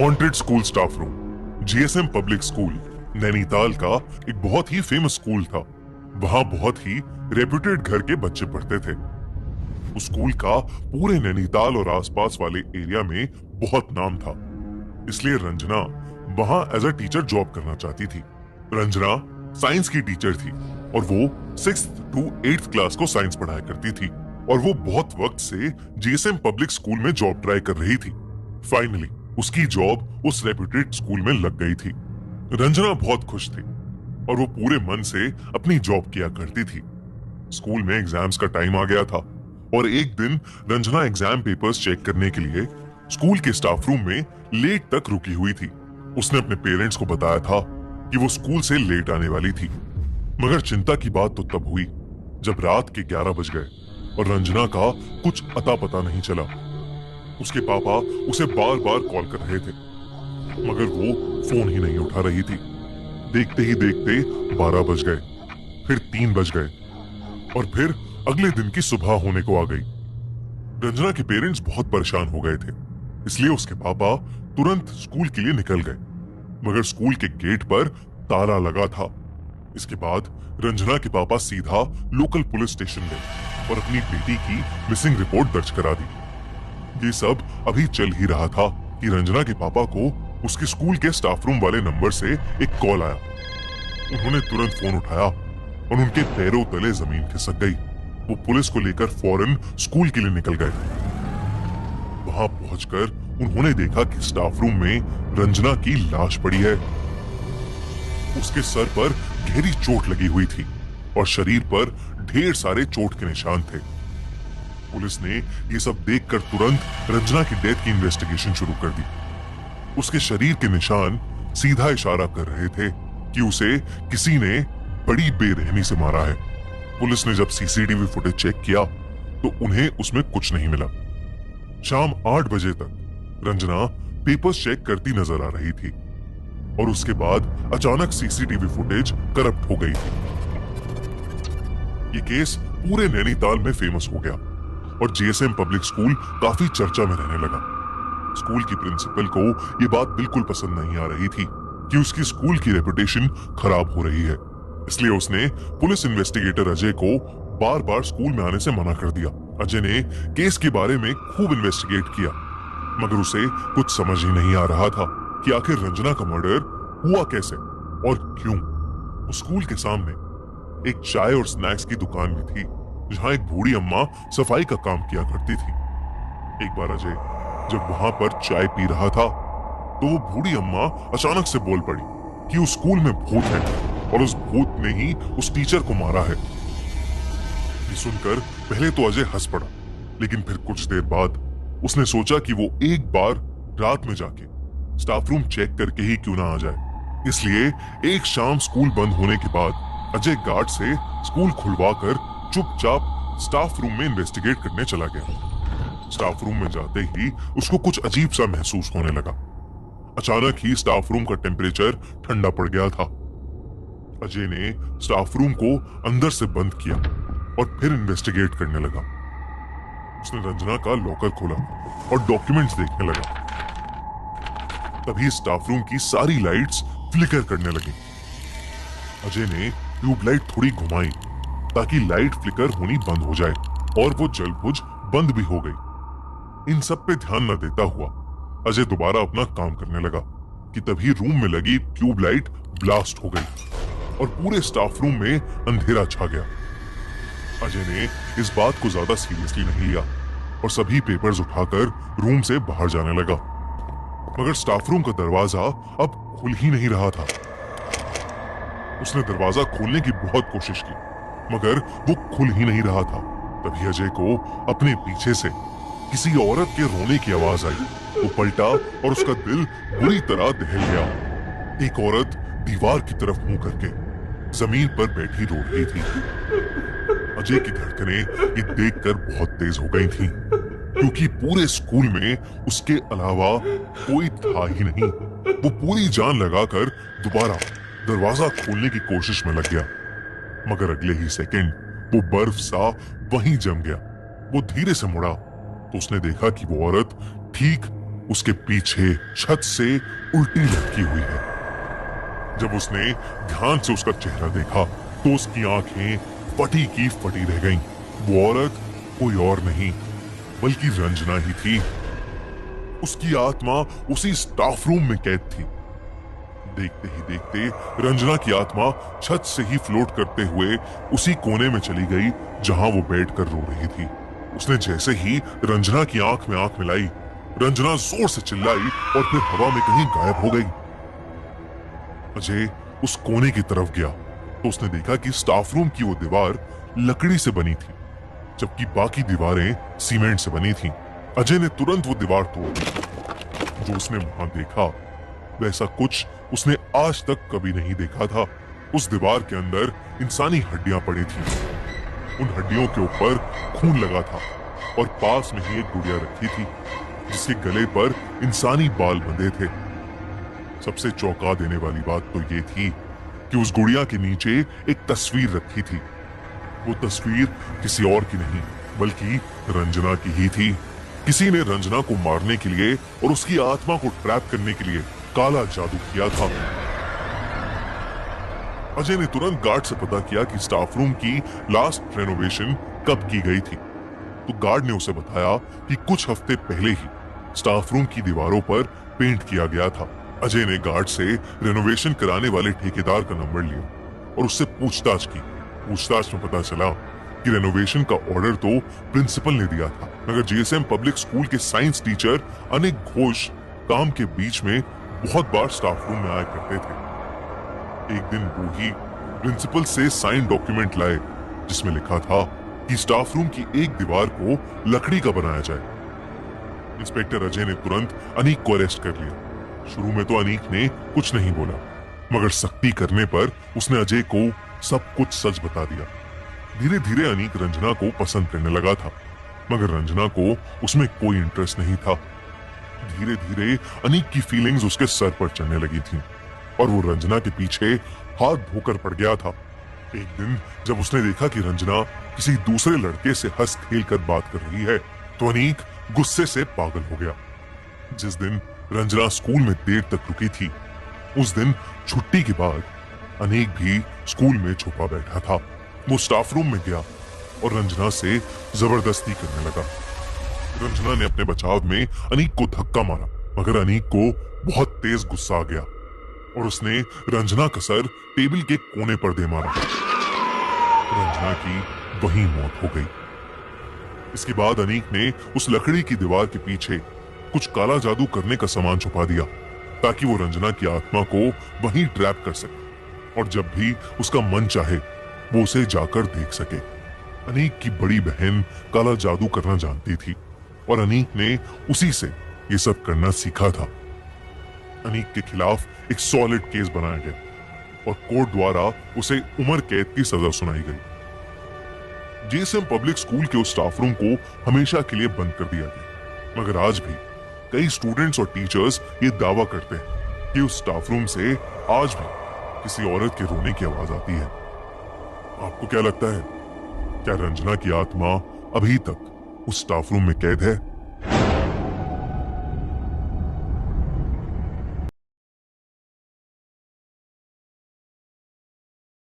Haunted school staff room. GSM public school Nainital का एक बहुत ही फेमस स्कूल था। वहां बहुत ही रेप्यूटेड घर के बच्चे पढ़ते थे। उस स्कूल का पूरे नैनीताल और आसपास वाले एरिया में बहुत नाम था। इसलिए रंजना वहां एज अ टीचर जॉब करना चाहती थी। रंजना साइंस की टीचर थी और वो 6th to 8th क्लास को साइंस पढ़ाया करती थी और वो बहुत वक्त से जीएसएम पब्लिक स्कूल में जॉब ट्राई कर रही थी। फाइनली उसकी जॉब उस रेप्यूटेड स्कूल में लग गई थी। रंजना बहुत खुश थी और वो पूरे मन से अपनी जॉब किया करती थी। स्कूल में एग्जाम्स का टाइम आ गया था और एक दिन रंजना एग्जाम पेपर्स चेक करने के लिए स्कूल के स्टाफ रूम में लेट तक रुकी हुई थी। उसने अपने पेरेंट्स को बताया था कि वो स्कूल से लेट आने वाली थी। मगर चिंता की बात तो तब हुई जब रात के 11 बज गए और रंजना का कुछ अता पता नहीं चला। उसके पापा उसे बार बार कॉल कर रहे थे मगर वो फोन ही नहीं उठा रही थी। देखते ही देखते 12 बज गए, फिर 3 बज गए और फिर अगले दिन की सुबह होने को आ गई। रंजना के पेरेंट्स बहुत परेशान हो गए थे, इसलिए उसके पापा तुरंत स्कूल के लिए निकल गए मगर स्कूल के गेट पर ताला लगा था। इसके बाद रंजना के पापा सीधा लोकल पुलिस स्टेशन गए और अपनी बेटी की मिसिंग रिपोर्ट दर्ज करा दी। ये सब अभी चल ही रहा था कि रंजना के पापा को उसके स्कूल के स्टाफ रूम वाले नंबर से एक कॉल आया। उन्होंने तुरंत फोन उठाया और उनके पैरों तले जमीन खिसक गई। वो पुलिस को लेकर फौरन स्कूल के लिए निकल गए। वहां पहुंचकर उन्होंने देखा कि स्टाफ रूम में रंजना की लाश पड़ी है। उसके सर पर गहरी चोट लगी हुई थी और शरीर पर ढेर सारे चोट के निशान थे। पुलिस ने ये सब देखकर तुरंत रंजना की डेथ की इन्वेस्टिगेशन शुरू कर दी। उसके शरीर के निशान सीधा इशारा कर रहे थे कि उसे किसी ने बड़ी बेरहमी से मारा है। पुलिस ने जब सीसीटीवी फुटेज चेक किया तो उन्हें उसमें कुछ नहीं मिला। शाम 8 बजे तक रंजना पेपर्स चेक करती नजर आ रही थी और उसके बाद अचानक सीसीटीवी फुटेज करप्ट हो गई थी। ये केस पूरे नैनीताल में फेमस हो गया और जीएसएम पब्लिक स्कूल काफी चर्चा में रहने लगा। स्कूल की प्रिंसिपल को ये बात बिल्कुल पसंद नहीं आ रही थी कि उसकी स्कूल की रेपुटेशन खराब हो रही है। इसलिए उसने पुलिस इन्वेस्टिगेटर अजय को बार बार स्कूल में आने से मना कर दिया। अजय ने केस के बारे में खूब इन्वेस्टिगेट किया मगर उसे कुछ समझ ही नहीं आ रहा था कि आखिर रंजना का मर्डर हुआ कैसे और क्यों। उस स्कूल के सामने एक चाय और स्नैक्स की दुकान भी थी जहां एक बूढ़ी अम्मा सफाई का काम किया करती थी। एक बार अजय जब वहां पर चाय पी रहा था तो वो बूढ़ी अम्मा अचानक से बोल पड़ी कि उस स्कूल में भूत है और उस भूत ने ही उस टीचर को मारा है। ये सुनकर पहले तो अजय हंस पड़ा लेकिन फिर कुछ देर बाद उसने सोचा कि वो एक बार रात में जाके स्टाफ रूम चेक करके ही क्यों ना आ जाए। इसलिए एक शाम स्कूल बंद होने के बाद अजय गार्ड से स्कूल खुलवाकर चुपचाप स्टाफ रूम में इन्वेस्टिगेट करने चला गया। स्टाफ रूम में जाते ही उसको कुछ अजीब सा महसूस होने लगा। अचानक ही स्टाफ रूम का टेम्परेचर ठंडा पड़ गया था। अजय ने स्टाफ रूम को अंदर से बंद किया और फिर इन्वेस्टिगेट करने लगा। उसने रंजना का लॉकर खोला और डॉक्यूमेंट्स देखने लगा। तभी स्टाफ रूम की सारी लाइट्स फ्लिकर करने लगी। अजय ने ट्यूबलाइट थोड़ी घुमाई ताकि लाइट फ्लिकर होनी बंद हो जाए और वो जलबुझ बंद भी हो गई। इन सब पे ध्यान न देता हुआ अजय दोबारा अपना काम करने लगा कि तभी रूम में लगी ट्यूबलाइट ब्लास्ट हो गई और पूरे स्टाफ रूम में अंधेरा छा गया। अजय ने इस बात को ज्यादा सीरियसली नहीं लिया और सभी पेपर्स उठाकर रूम से बाहर जाने लगा मगर स्टाफ रूम का दरवाजा अब खुल ही नहीं रहा था। उसने दरवाजा खोलने की बहुत कोशिश की मगर वो खुल ही नहीं रहा था। तभी अजय को अपने पीछे से किसी औरत के रोने की आवाज आई। वो पलटा और उसका दिल बुरी तरह दहल गया। एक औरत दीवार की तरफ मुंह करके जमीन पर बैठी रो रही थी। अजय की धड़कनें ये देखकर बहुत तेज हो गई थीं, क्योंकि पूरे स्कूल में उसके अलावा कोई था ही नहीं। वो पूरी जान लगाकर दोबारा दरवाजा खोलने की कोशिश में लग गया मगर अगले ही सेकंड वो बर्फ सा वहीं जम गया। वो धीरे से मुड़ा तो उसने देखा कि वो औरत ठीक उसके पीछे छत से उल्टी लटकी हुई है। जब उसने ध्यान से उसका चेहरा देखा तो उसकी आंखें फटी की फटी रह गईं। वो औरत कोई और नहीं बल्कि रंजना ही थी। उसकी आत्मा उसी स्टाफ रूम में कैद थी। देखते ही देखते रंजना की आत्मा छत से ही फ्लोट करते हुए उसी कोने में चली गई जहां वो बैठकर रो रही थी। उसने जैसे ही रंजना की आंख में आंख मिलाई, रंजना जोर से चिल्लाई और फिर हवा में कहीं गायब हो गई। अजय उस कोने की तरफ गया तो उसने देखा कि स्टाफ रूम की वो दीवार लकड़ी से बनी थी, जबकि बाकी दीवारें सीमेंट से बनी थी। अजय ने तुरंत वो दीवार तोड़ दी। जो उसने वहां देखा वैसा कुछ उसने आज तक कभी नहीं देखा था। उस दीवार के अंदर इंसानी हड्डियां पड़ी थी। उन हड्डियों के ऊपर खून लगा था और पास में ही एक गुड़िया रखी थी जिसके गले पर इंसानी बाल बंधे थे। सबसे चौंका देने वाली बात तो ये थी कि उस गुड़िया के नीचे एक तस्वीर रखी थी। वो तस्वीर किसी और की नहीं बल्कि रंजना की ही थी। किसी ने रंजना को मारने के लिए और उसकी आत्मा को ट्रैप करने के लिए काला जादू किया था। अजय ने तुरंत गार्ड से पता किया कि स्टाफ रूम की लास्ट रेनोवेशन कब की गई थी। तो गार्ड ने उसे बताया कि कुछ हफ्ते पहले ही स्टाफ रूम की दीवारों पर पेंट किया गया था। अजय ने गार्ड से रेनोवेशन कराने वाले ठेकेदार का नंबर लिया और उससे पूछताछ की। पूछताछ में पता चला कि रेनोवेशन का ऑर्डर तो प्रिंसिपल ने दिया था, मगर जीएसएम पब्लिक स्कूल के साइंस टीचर अनेक घोष काम के बीच में बहुत बार स्टाफ रूम में आया करते थे। एक दिन वो ही प्रिंसिपल से साइन डॉक्यूमेंट लाए जिसमें लिखा था कि स्टाफ रूम की एक दीवार को लकड़ी का बनाया जाए। इंस्पेक्टर अजय ने तुरंत अनीक को अरेस्ट कर लिया। शुरू में तो अनीक ने कुछ नहीं बोला, मगर सख्ती करने पर उसने अजय को सब कुछ सच बता दिया। धीरे धीरे अनीक रंजना को पसंद करने लगा था, मगर रंजना को उसमें कोई इंटरेस्ट नहीं था। धीरे धीरे अनीक की फीलिंग्स उसके सर पर चढ़ने लगी थी और वो रंजना के पीछे हाथ धोकर पड़ गया था। एक दिन जब उसने देखा कि रंजना किसी दूसरे लड़के से हंस खेल कर बात कर रही है तो अनीक गुस्से से पागल हो गया। जिस दिन रंजना स्कूल में देर तक रुकी थी उस दिन छुट्टी के बाद अनीक भी स्कूल में छुपा बैठा था। वो स्टाफ रूम में गया और रंजना से जबरदस्ती करने लगा। रंजना ने अपने बचाव में अनीक को धक्का मारा, मगर अनीक को बहुत तेज गुस्सा आ गया और उसने रंजना का सर टेबल के कोने पर दे मारा। रंजना की वहीं मौत हो गई। इसके बाद अनीक ने उस लकड़ी की दीवार के पीछे कुछ काला जादू करने का सामान छुपा दिया ताकि वो रंजना की आत्मा को वहीं ट्रैप कर सके और जब भी उसका मन चाहे वो उसे जाकर देख सके। अनीक की बड़ी बहन काला जादू करना जानती थी और अनीक ने उसी से ये सब करना सीखा था। अनीक के खिलाफ एक सॉलिड केस बनाया गया और कोर्ट द्वारा उसे उम्र कैद की सजा सुनाई गई। जीएसएम पब्लिक स्कूल के उस स्टाफ रूम को हमेशा के लिए बंद कर दिया गया, मगर आज भी कई स्टूडेंट्स और टीचर्स ये दावा करते हैं कि उस स्टाफ रूम से आज भी किसी औरत के रोने की आवाज आती है। आपको क्या लगता है, क्या रंजना की आत्मा अभी तक उस स्टाफ रूम में कैद है?